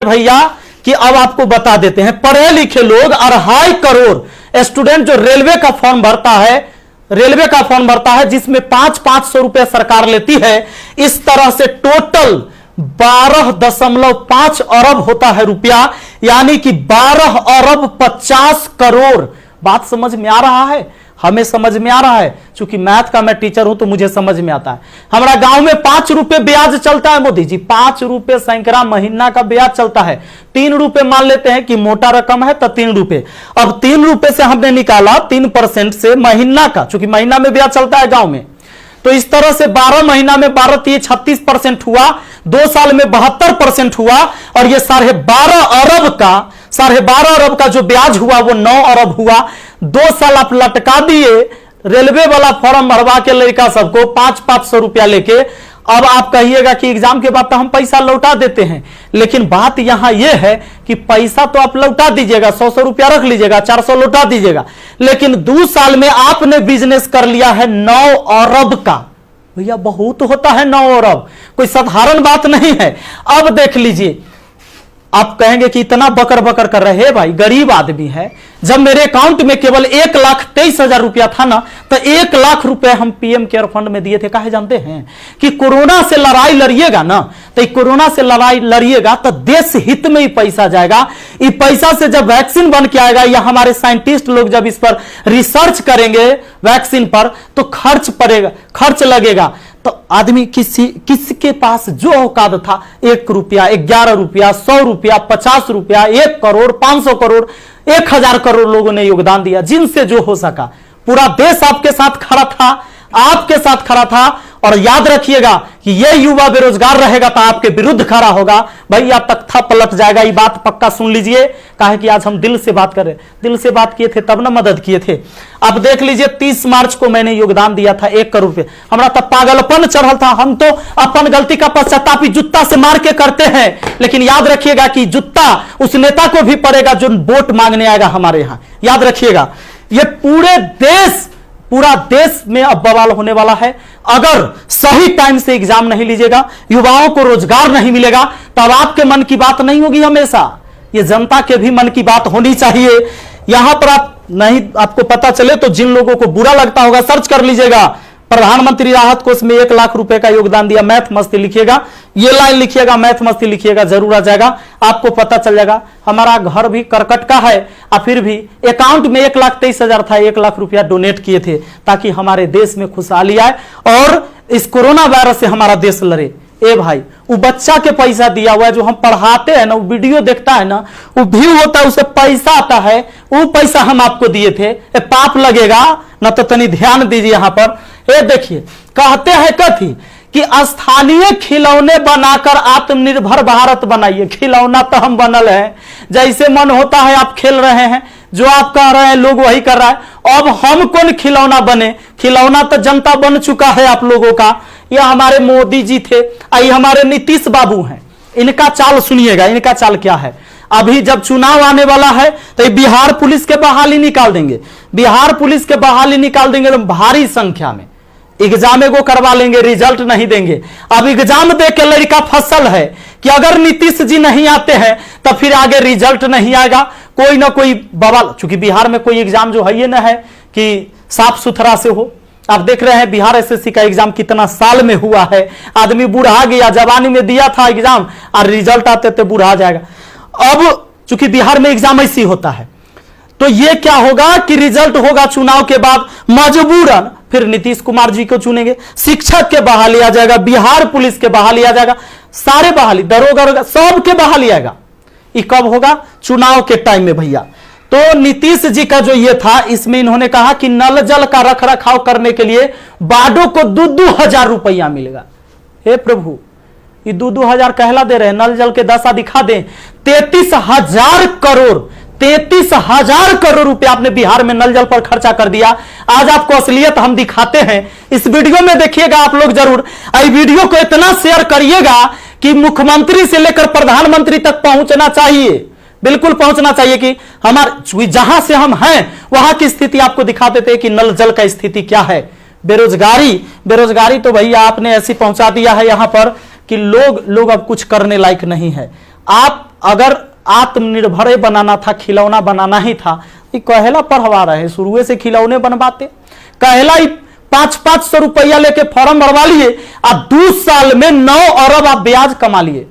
भैया कि अब आपको बता देते हैं, पढ़े लिखे लोग 2.5 करोड़ स्टूडेंट जो रेलवे का फॉर्म भरता है जिसमें 500 रुपए सरकार लेती है, इस तरह से टोटल 12.5 अरब होता है रुपया, यानी कि 12 अरब 50 करोड़। बात समझ में आ रहा है? हमें समझ में आ रहा है, क्योंकि मैथ का मैं टीचर हूं तो मुझे समझ में आता है। हमारा गांव में 5 रुपए ब्याज चलता है मोदी जी, 5 रुपए सैकड़ा महीना का ब्याज चलता है। 3 रुपए मान लेते हैं कि मोटा रकम है तो 3 रुपए। अब 3 रुपए से हमने निकाला 3% से महीना का, क्योंकि महीना में ब्याज चलता है गांव में, तो इस तरह से 12 महीना में 12 3 36% हुआ, 2 साल में 72% हुआ, और ये 12.5 अरब का जो ब्याज हुआ वो 9 अरब हुआ। 2 साल आप लटका दिए रेलवे वाला फॉर्म भरवा के लड़का सबको 500 रुपया लेके। अब आप कहिएगा कि एग्जाम के बाद तो हम पैसा लौटा देते हैं, लेकिन बात यहां यह है कि पैसा तो आप लौटा दीजिएगा, 100 रुपया रख लीजिएगा, 400 लौटा दीजिएगा, लेकिन 2 साल में आपने बिजनेस कर लिया है 9 अरब का। भैया बहुत होता है 9 अरब, कोई साधारण बात नहीं है। अब देख लीजिए, आप कहेंगे कि इतना बकर बकर कर रहे हैं, भाई गरीब आदमी है। जब मेरे अकाउंट में केवल 1,23,000 रुपया था ना, तो 1 लाख रुपए हम पीएम केयर फंड में दिए थे। काहे जानते हैं? कि कोरोना से लड़ाई लड़िएगा ना, तो कोरोना से लड़ाई लड़िएगा तो देश हित में ही पैसा जाएगा। इस पैसा से जब वैक्सीन बन के आएगा, या हमारे साइंटिस्ट लोग जब इस पर रिसर्च करेंगे वैक्सीन पर, तो खर्च लगेगा। तो आदमी किसके पास जो औकात था, 1 रुपया, 11 रुपया, 100 रुपया, 50 रुपया, 1 करोड़, 500 करोड़, 1000 करोड़ लोगों ने योगदान दिया, जिनसे जो हो सका। पूरा देश आपके साथ खड़ा था, आपके साथ खड़ा था। और याद रखिएगा कि ये युवा बेरोजगार रहेगा तो आपके विरुद्ध खड़ा होगा। भैया तख्ता पलट जाएगा, ये बात पक्का सुन लीजिए। काहे कि आज हम दिल से बात कर रहे, दिल से बात किए थे तब ना मदद किए थे। अब देख लीजिए, 30 मार्च को मैंने योगदान दिया था 1 करोड़ रुपए। हमारा तब पागलपन चढ़ल था, हम तो अपन गलती का पश्चाताप जूता से मार के करते हैं, लेकिन याद रखिएगा कि जूता उस नेता को भी पड़ेगा जो वोट मांगने आएगा हमारे यहां। याद रखिएगा, ये पूरा देश में अब बवाल होने वाला है। अगर सही टाइम से एग्जाम नहीं लीजिएगा, युवाओं को रोजगार नहीं मिलेगा, तब आपके मन की बात नहीं होगी। हमेशा ये जनता के भी मन की बात होनी चाहिए। यहां पर आपको पता चले तो जिन लोगों को बुरा लगता होगा, सर्च कर लीजिएगा, प्रधानमंत्री राहत कोष में 1 लाख रुपए का योगदान दिया। मैथ मस्ती लिखिएगा, ये लाइन लिखिएगा, मैथ मस्ती लिखिएगा, जरूर आ जाएगा, आपको पता चल जाएगा। हमारा घर भी करकट का है, और फिर भी अकाउंट में 1,23,000 था, 1 लाख रुपया डोनेट किए थे, ताकि हमारे देश में खुशहाली आए और इस कोरोना वायरस से हमारा देश लड़े। ए भाई, वो बच्चा के पैसा दिया हुआ है, जो हम पढ़ाते हैं ना, वो वीडियो देखता है ना, वो व्यू होता है, उसे पैसा आता है, वो पैसा हम आपको दिए थे। पाप लगेगा ना, तो तनी ध्यान दीजिए यहां पर। ये देखिए, कहते हैं कथी कि स्थानीय खिलौने बनाकर आत्मनिर्भर भारत बनाइए। खिलौना तो हम बनल है, जैसे मन होता है आप खेल रहे हैं, जो आप कह रहे हैं लोग वही कर रहा है। अब हम कौन खिलौना बने? खिलौना तो जनता बन चुका है आप लोगों का। यह हमारे मोदी जी थे, ये हमारे नीतीश बाबू हैं। इनका चाल सुनिएगा, इनका चाल क्या है। अभी जब चुनाव आने वाला है तो बिहार पुलिस के बहाली निकाल देंगे, बिहार पुलिस के बहाली निकाल देंगे तो भारी संख्या में एग्जाम को करवा लेंगे, रिजल्ट नहीं देंगे। अब एग्जाम दे के लड़का फसल है कि अगर नीतीश जी नहीं आते हैं तो फिर आगे रिजल्ट नहीं आएगा, कोई ना कोई बवाल। चूंकि बिहार में कोई एग्जाम जो है ये ना है कि साफ सुथरा से हो। आप देख रहे हैं बिहार एसएससी का एग्जाम कितना साल में हुआ है, आदमी बूढ़ा गया, जवानी में दिया था एग्जाम और रिजल्ट आते थे बूढ़ा जाएगा। अब चूंकि बिहार में एग्जाम ऐसी होता है, तो ये क्या होगा कि रिजल्ट होगा चुनाव के बाद, मजबूरन फिर नीतीश कुमार जी को चुनेंगे, शिक्षक के बहाली आ जाएगा, बिहार पुलिस के बहाली आ जाएगा, सारे बहाली, दरोगा सब के बहाली आएगा। ये कब होगा? चुनाव के टाइम में भैया। तो नीतीश जी का जो ये था, इसमें इन्होंने कहा कि नल जल का रख रखाव करने के लिए वार्डों को 2,000 रुपया मिलेगा। हे प्रभु, ये 2,000 कहला दे रहे हैं, नल जल के दशा दिखा दें। 33,000 करोड़, 33,000 करोड़ रुपया आपने बिहार में नल जल पर खर्चा कर दिया। आज आपको असलियत हम दिखाते हैं, इस वीडियो में देखिएगा आप लोग जरूर। इस वीडियो को इतना शेयर करिएगा कि मुख्यमंत्री से लेकर प्रधानमंत्री तक पहुंचना चाहिए, बिल्कुल पहुंचना चाहिए कि हमारे जहां से हम हैं वहां की स्थिति आपको दिखा देते हैं कि नल जल का स्थिति क्या है। बेरोजगारी तो भैया आपने ऐसी पहुंचा दिया है यहां पर कि लोग अब कुछ करने लायक नहीं है। आप अगर आत्मनिर्भर बनाना था, खिलौना बनाना ही था, ये कहेला पढ़वा रहे, शुरू से खिलौने बनवाते। कहेला 500-500 रुपया लेके फॉर्म भरवा लिए और 2 साल में 9 अरब आप ब्याज कमा लिए।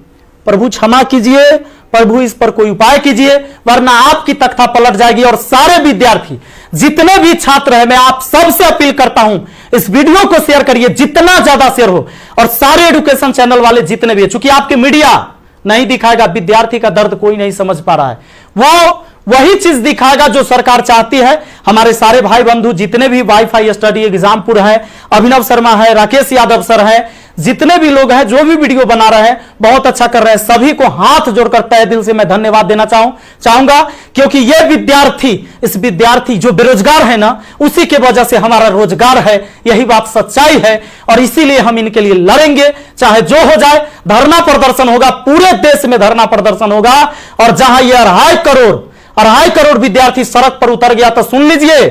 प्रभु क्षमा कीजिए, प्रभु इस पर कोई उपाय कीजिए, वरना आपकी तख्ता पलट जाएगी। और सारे विद्यार्थी, जितने भी छात्र हैं, मैं आप सबसे अपील करता हूं, इस वीडियो को शेयर करिए, जितना ज्यादा शेयर हो। और सारे एजुकेशन चैनल वाले जितने भी, चूंकि आपकी मीडिया नहीं दिखाएगा, विद्यार्थी का दर्द कोई नहीं समझ पा रहा है, वो वही चीज दिखाएगा जो सरकार चाहती है। हमारे सारे भाई बंधु जितने भी वाईफाई स्टडी एग्जामपुर है, अभिनव शर्मा है, राकेश यादव सर है, जितने भी लोग हैं जो भी वीडियो बना रहे हैं, बहुत अच्छा कर रहे हैं। सभी को हाथ जोड़कर तहे दिल से मैं धन्यवाद देना चाहूंगा, क्योंकि ये विद्यार्थी, इस विद्यार्थी जो बेरोजगार है ना, उसी के वजह से हमारा रोजगार है, यही बात सच्चाई है। और इसीलिए हम इनके लिए लड़ेंगे, चाहे जो हो जाए। धरना प्रदर्शन होगा, पूरे देश में धरना प्रदर्शन होगा। और जहां ये 2.5 करोड़ विद्यार्थी सड़क पर उतर गया, तो सुन लीजिए,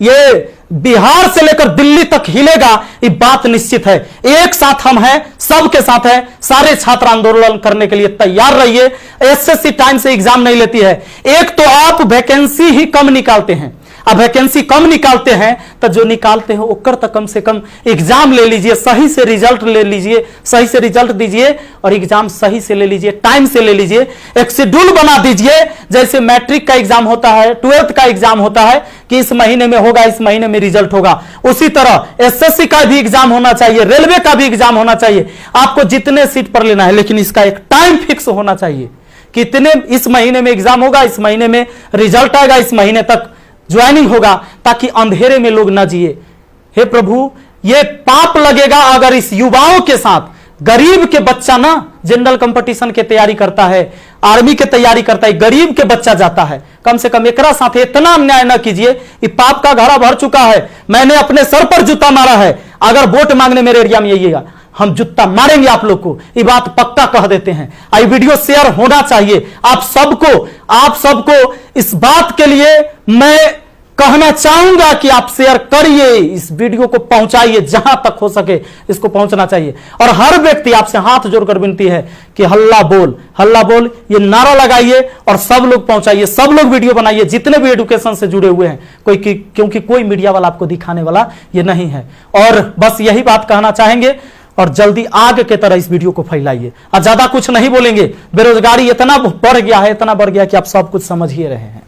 ये बिहार से लेकर दिल्ली तक हिलेगा, ये बात निश्चित है। एक साथ हम हैं, सबके साथ हैं। सारे छात्र आंदोलन करने के लिए तैयार रहिए। एसएससी टाइम से एग्जाम नहीं लेती है। एक तो आप वैकेंसी ही कम निकालते हैं, अब वैकेंसी कम निकालते हैं तो जो निकालते हैं ओकर तक कम से कम एग्जाम ले लीजिए, सही से रिजल्ट ले लीजिए, सही से रिजल्ट दीजिए और एग्जाम सही से ले लीजिए, टाइम से ले लीजिए। एक शेड्यूल बना दीजिए, जैसे मैट्रिक का एग्जाम होता है, 12th का एग्जाम होता है कि इस महीने में होगा, इस महीने में रिजल्ट होगा। उसी तरह एसएससी का भी एग्जाम होना चाहिए, रेलवे का भी एग्जाम होना चाहिए। आपको जितने सीट पर लेना है, लेकिन इसका एक टाइम फिक्स होना चाहिए। कितने इस महीने में एग्जाम होगा, इस महीने में रिजल्ट आएगा, इस महीने तक ज्वाइनिंग होगा, ताकि अंधेरे में लोग ना जिए। हे प्रभु, ये पाप लगेगा अगर इस युवाओं के साथ गरीब के बच्चा ना जनरल कंपटीशन के तैयारी करता है, आर्मी के तैयारी करता है, गरीब के बच्चा जाता है। कम से कम एकरा साथ इतना अन्याय ना कीजिए। ये पाप का घड़ा भर चुका है। मैंने अपने सर पर जूता मारा है। अगर वोट मांगने मेरे एरिया में आइएगा, हम जूता मारेंगे आप लोग को, ये बात पक्का कह देते हैं। आई वीडियो शेयर होना चाहिए। आप सबको इस बात के लिए मैं कहना चाहूंगा कि आप शेयर करिए, इस वीडियो को पहुंचाइए, जहां तक हो सके इसको पहुंचना चाहिए। और हर व्यक्ति आपसे हाथ जोड़कर विनती है कि हल्ला बोल ये नारा लगाइए और सब लोग पहुंचाइए, सब लोग वीडियो बनाइए, जितने भी एजुकेशन से जुड़े हुए हैं। क्योंकि कोई मीडिया वाला आपको दिखाने वाला ये नहीं है। और बस यही बात कहना चाहेंगे और जल्दी आग के तरह इस वीडियो को फैलाइए। और ज्यादा कुछ नहीं बोलेंगे। बेरोजगारी इतना बढ़ गया है कि आप सब कुछ समझ ही रहे हैं।